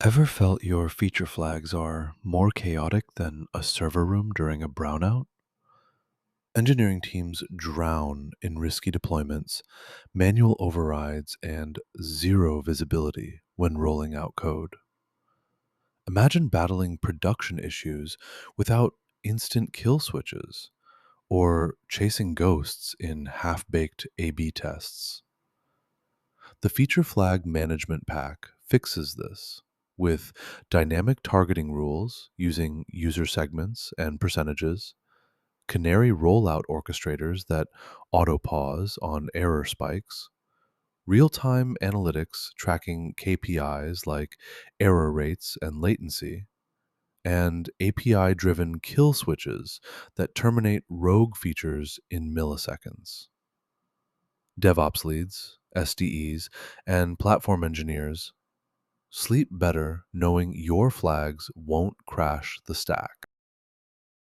Ever felt your feature flags are more chaotic than a server room during a brownout? Engineering teams drown in risky deployments, manual overrides, and zero visibility when rolling out code. Imagine battling production issues without instant kill switches or chasing ghosts in half baked A B tests. The Feature Flag Management Pack fixes this with dynamic targeting rules using user segments and percentages, canary rollout orchestrators that auto pause on error spikes, real time analytics tracking KPIs like error rates and latency, and API driven kill switches that terminate rogue features in milliseconds. DevOps leads, SDEs, and platform engineers sleep better knowing your flags won't crash the stack.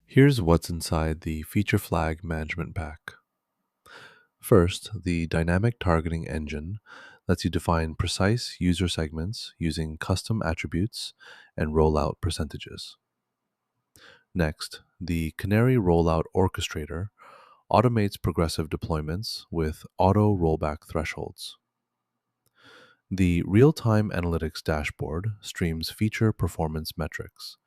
Here's what's inside the Feature Flag Management Pack. First, the dynamic targeting engine lets you define precise user segments using custom attributes and rollout percentages. Next, the Canary Rollout Orchestrator automates progressive deployments with auto rollback thresholds. The real time analytics dashboard streams feature performance metrics,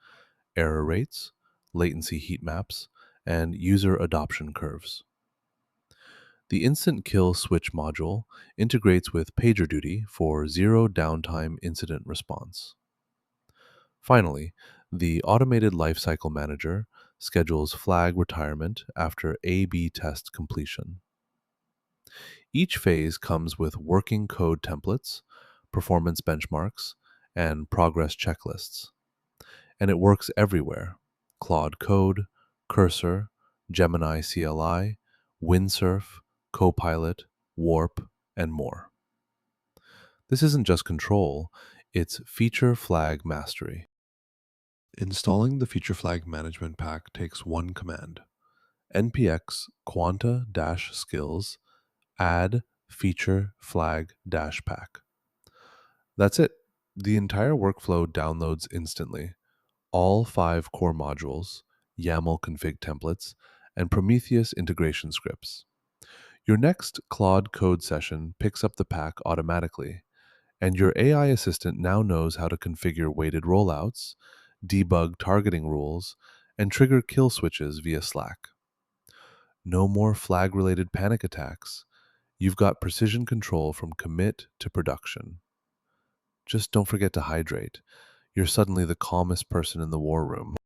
error rates, latency heat maps, and user adoption curves. The Instant Kill Switch module integrates with PagerDuty for zero downtime incident response. Finally, the Automated Lifecycle Manager schedules flag retirement after A B test completion. Each phase comes with working code templates, performance benchmarks, and progress checklists. And it works everywhere: Claude Code, Cursor, Gemini CLI, Windsurf, Copilot, Warp, and more. This isn't just control, it's feature flag mastery. Installing the Feature Flag Management Pack takes one command: npx quanta-skills add feature flag pack. That's it. The entire workflow downloads instantly. All 5 core modules, YAML config templates, and Prometheus integration scripts. Your next Claude code session picks up the pack automatically, and your AI assistant now knows how to configure weighted rollouts, debug targeting rules, and trigger kill switches via Slack. No more flag related panic attacks. You've got precision control from commit to production. Just don't forget to hydrate. You're suddenly the calmest person in the war room.